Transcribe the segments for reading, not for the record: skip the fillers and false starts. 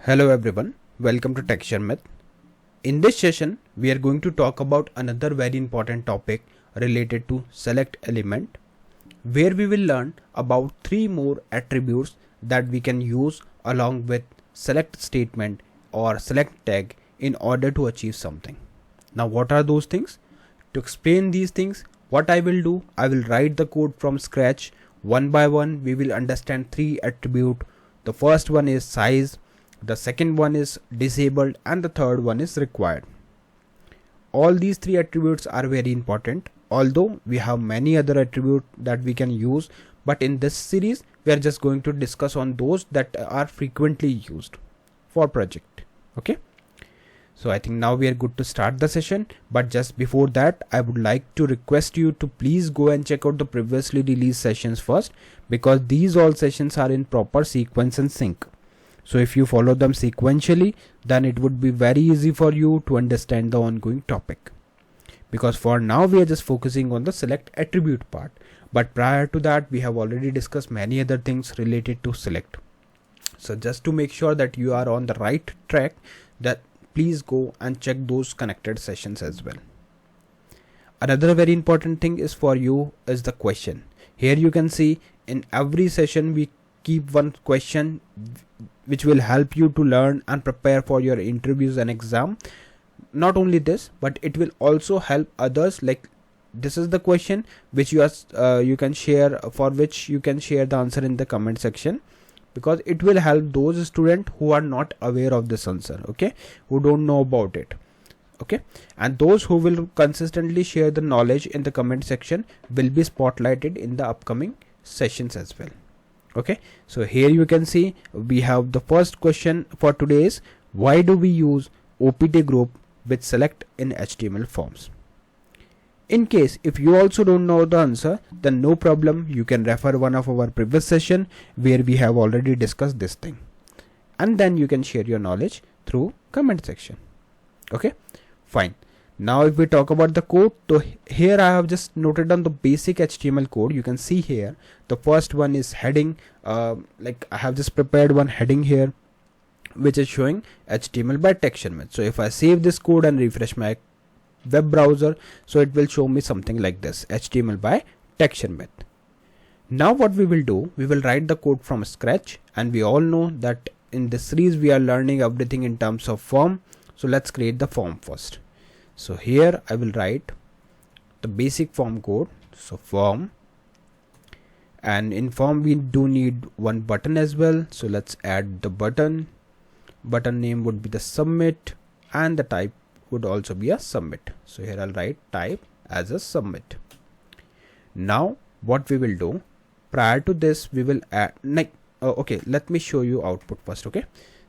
Hello everyone, welcome to Sharmit. In this session, we are going to talk about another very important topic related to select element, where we will learn about 3 more attributes that we can use along with select statement or select tag in order to achieve something. Now what are those things? To explain these things, what I will do, I will write the code from scratch. One by one, we will understand 3 attributes. The first one is size, the second one is disabled, and the third one is required. All these 3 attributes are very important, although we have many other attributes that we can use, but in this series we are just going to discuss on those that are frequently used for project. Okay, so I think now we are good to start the session, but just before that I would like to request you to please go and check out the previously released sessions first, because these all sessions are in proper sequence and sync. So if you follow them sequentially, then it would be very easy for you to understand the ongoing topic. Because for now we are just focusing on the select attribute part. But prior to that, we have already discussed many other things related to select. So just to make sure that you are on the right track, that please go and check those connected sessions as well. Another very important thing is for you is the question. Here you can see in every session we keep one question which will help you to learn and prepare for your interviews and exam. Not only this, but it will also help others. Like this is the question which you can share, for which you can share the answer in the comment section, because it will help those students who are not aware of this answer, okay, who don't know about it, okay, and those who will consistently share the knowledge in the comment section will be spotlighted in the upcoming sessions as well. Okay, so here you can see we have the first question for today is, why do we use OPT group with select in HTML forms? In case if you also don't know the answer, then no problem, you can refer one of our previous session where we have already discussed this thing, and then you can share your knowledge through comment section. Okay, fine. Now if we talk about the code, so here I have just noted down the basic HTML code. You can see here the first one is heading. Like I have just prepared one heading here which is showing HTML by Sharmit. So if I save this code and refresh my web browser, so it will show me something like this, HTML by Sharmit. Now what we will do, we will write the code from scratch, and we all know that in this series we are learning everything in terms of form. So let's create the form first. So here I will write the basic form code. So form, and in form we do need one button as well. So let's add the button. Button name would be the submit, and the type would also be a submit. So here I'll write type as a submit. Now what we will do, prior to this we will add okay, let me show you output first. Okay,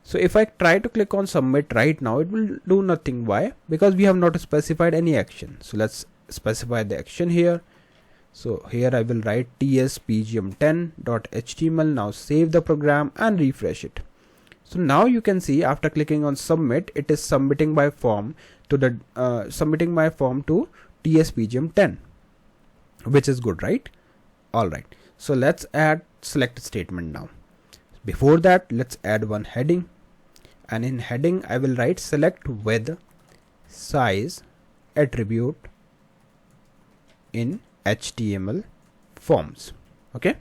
so if I try to click on submit right now, it will do nothing. Why? Because we have not specified any action. So let's specify the action here. So here I will write tspgm10.html. Now save the program and refresh it. So now you can see after clicking on submit, it is submitting my form to the tspgm10, which is good, right? All right. So let's add select statement now. Before that, let's add one heading, and in heading I will write select with size attribute in HTML forms. Okay,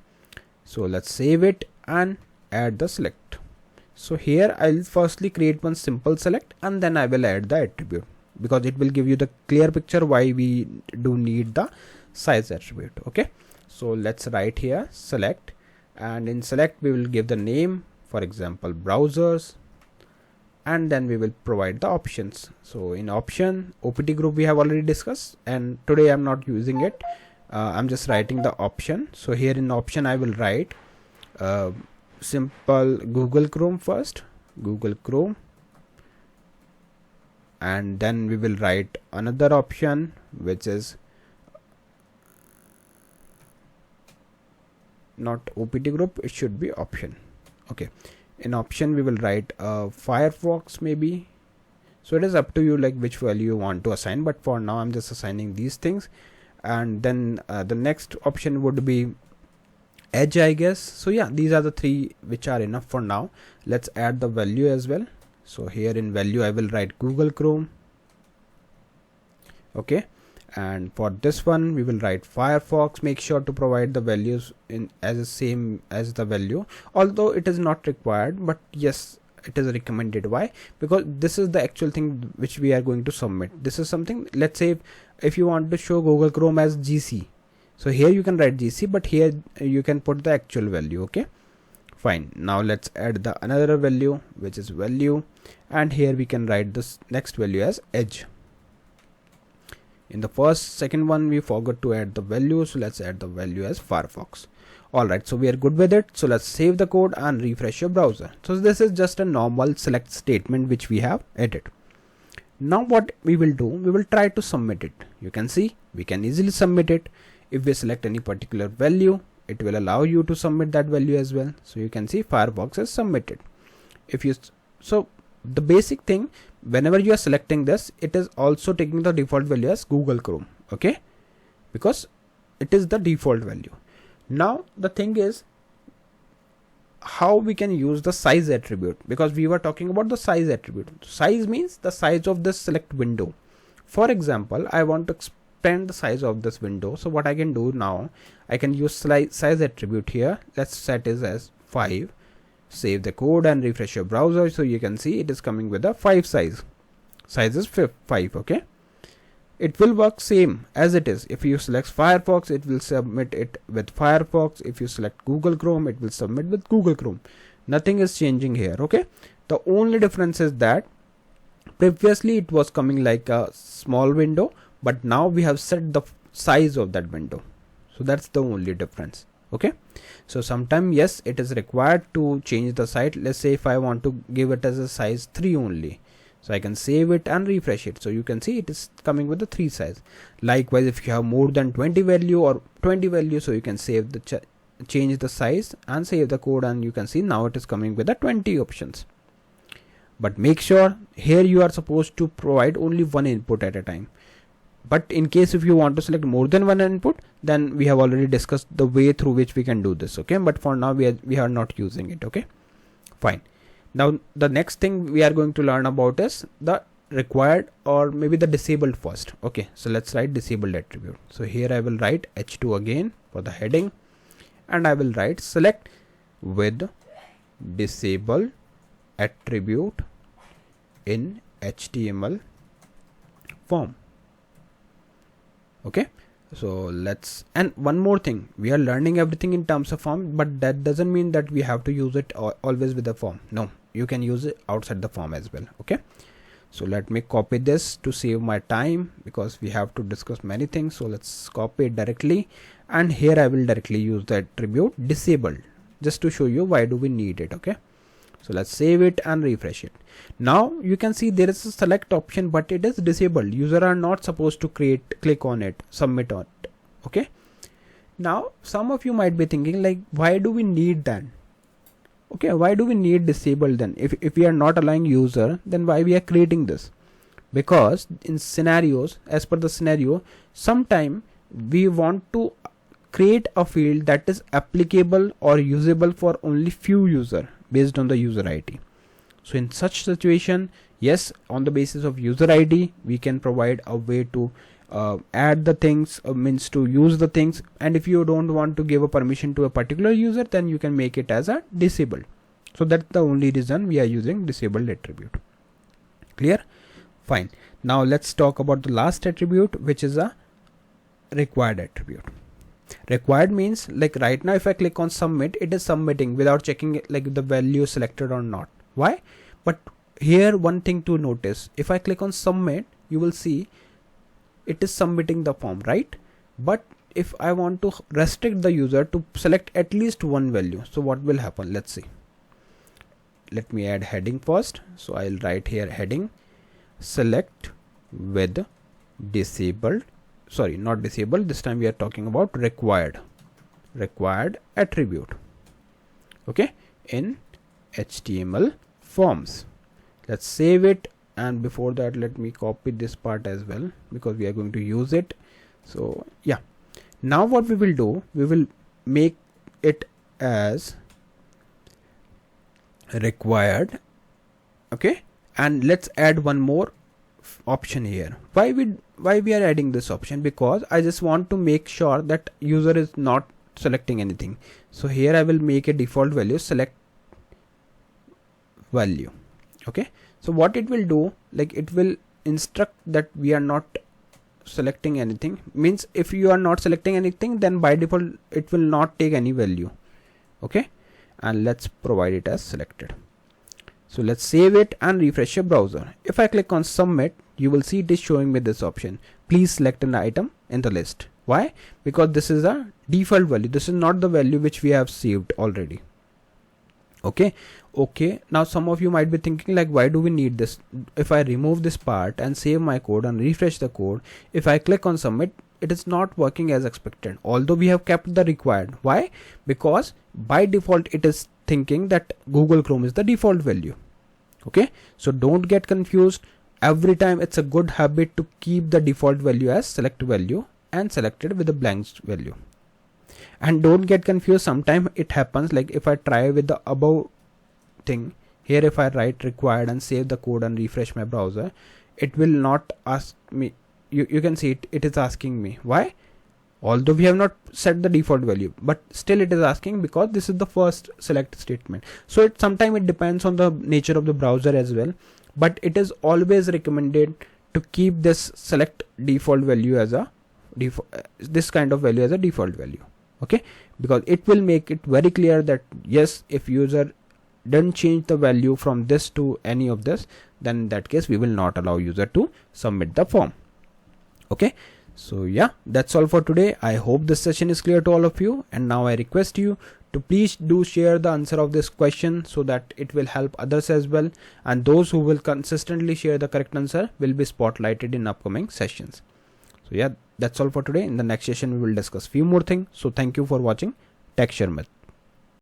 so let's save it and add the select. So here I'll firstly create one simple select, and then I will add the attribute, because it will give you the clear picture why we do need the size attribute. Okay, so let's write here select, and in select we will give the name, for example browsers, and then we will provide the options. So in option, OPT group we have already discussed, and today I'm not using it. I'm just writing the option. So here in option I will write simple Google Chrome first, Google Chrome, and then we will write another option which is not OPT group, it should be option. Okay, in option we will write Firefox maybe. So it is up to you like which value you want to assign, but for now I'm just assigning these things. And then the next option would be edge, I guess. So yeah, these are the three which are enough for now. Let's add the value as well. So here in value I will write Google Chrome. Okay, and for this one we will write Firefox. Make sure to provide the values in as the same as the value, although it is not required, but yes, it is recommended. Why? Because this is the actual thing which we are going to submit. This is something, let's say if you want to show Google Chrome as GC, so here you can write GC, but here you can put the actual value. Okay, fine. Now let's add the another value, which is value, and here we can write this next value as edge. In the second one we forgot to add the value, so let's add the value as Firefox. Alright, so we are good with it. So let's save the code and refresh your browser. So this is just a normal select statement which we have added. Now what we will do, we will try to submit it. You can see we can easily submit it. If we select any particular value, it will allow you to submit that value as well. So you can see Firefox is submitted. So the basic thing, whenever you are selecting this, it is also taking the default value as Google Chrome. Okay, because it is the default value. Now the thing is how we can use the size attribute, because we were talking about the size attribute. Size means the size of this select window. For example, I want to expand the size of this window. So what I can do now, I can use size attribute here. Let's set it as 5. Save the code and refresh your browser. So you can see it is coming with a 5 size. Size is 5. Okay, it will work same as it is. If you select Firefox, it will submit it with Firefox. If you select Google Chrome, it will submit with Google Chrome. Nothing is changing here. Okay, the only difference is that previously it was coming like a small window, but now we have set the size of that window. So that's the only difference. Okay, so sometime yes, it is required to change the size. Let's say if I want to give it as a size 3 only, so I can save it and refresh it. So you can see it is coming with the 3 size. Likewise, if you have more than 20 value or 20 value, so you can save the change the size and save the code, and you can see now it is coming with the 20 options. But make sure here you are supposed to provide only one input at a time. But in case if you want to select more than one input, then we have already discussed the way through which we can do this. Okay, but for now we are not using it. Okay, fine. Now the next thing we are going to learn about is the required or maybe the disabled first. Okay, so let's write disabled attribute. So here I will write h2 again for the heading, and I will write select with disabled attribute in HTML form. Okay, so let's, and one more thing, we are learning everything in terms of form, but that doesn't mean that we have to use it always with the form. No, you can use it outside the form as well. Okay, so let me copy this to save my time, because we have to discuss many things. So let's copy it directly, and here I will directly use the attribute disabled just to show you why do we need it. Okay, so let's save it and refresh it. Now you can see there is a select option, but it is disabled. User are not supposed to click on it, submit on it. Okay, now some of you might be thinking like, why do we need that? Okay, why do we need disabled then? If we are not allowing user, then why we are creating this? Because in scenarios, as per the scenario, sometime we want to create a field that is applicable or usable for only few user based on the user ID. So in such situation, yes, on the basis of user ID, we can provide a way to add the things, means to use the things. And if you don't want to give a permission to a particular user, then you can make it as a disabled. So that's the only reason we are using disabled attribute. Clear? Fine. Now let's talk about the last attribute, which is a required attribute. Required means, like right now if I click on submit, it is submitting without checking like the value selected or not. Why? But here one thing to notice, if I click on submit, you will see it is submitting the form, right? But if I want to restrict the user to select at least one value, so what will happen? Let's see. Let me add heading first. So I'll write here heading select with disabled, sorry, not disabled, this time we are talking about required attribute. Okay, in HTML forms. Let's save it, and before that let me copy this part as well, because we are going to use it. So yeah, now what we will do, we will make it as required. Okay, and let's add one more option here. Why we are adding this option? Because I just want to make sure that user is not selecting anything. So here I will make a default value select value. Okay, so what it will do, like it will instruct that we are not selecting anything. Means if you are not selecting anything, then by default it will not take any value. Okay, and let's provide it as selected. So let's save it and refresh your browser. If I click on submit, you will see it is showing me this option. Please select an item in the list. Why? Because this is a default value. This is not the value which we have saved already. Okay. Now some of you might be thinking like, why do we need this? If I remove this part and save my code and refresh the code, if I click on submit, it is not working as expected, although we have kept the required. Why? Because by default it is thinking that Google Chrome is the default value. Okay, so don't get confused. Every time it's a good habit to keep the default value as select value and selected with a blank value. And don't get confused, sometimes it happens like if I try with the above thing here, if I write required and save the code and refresh my browser, it will not ask me. You can see it is asking me. Why? Although we have not set the default value, but still it is asking because this is the first select statement. So sometimes it depends on the nature of the browser as well, but it is always recommended to keep this select default value as a this kind of value as a default value. Okay, because it will make it very clear that yes, if user doesn't change the value from this to any of this, then in that case we will not allow user to submit the form. Okay, so yeah, that's all for today. I hope this session is clear to all of you, and now I request you to please do share the answer of this question so that it will help others as well, and those who will consistently share the correct answer will be spotlighted in upcoming sessions. So yeah, that's all for today. In the next session we will discuss few more things. So thank you for watching Tech Sharmit.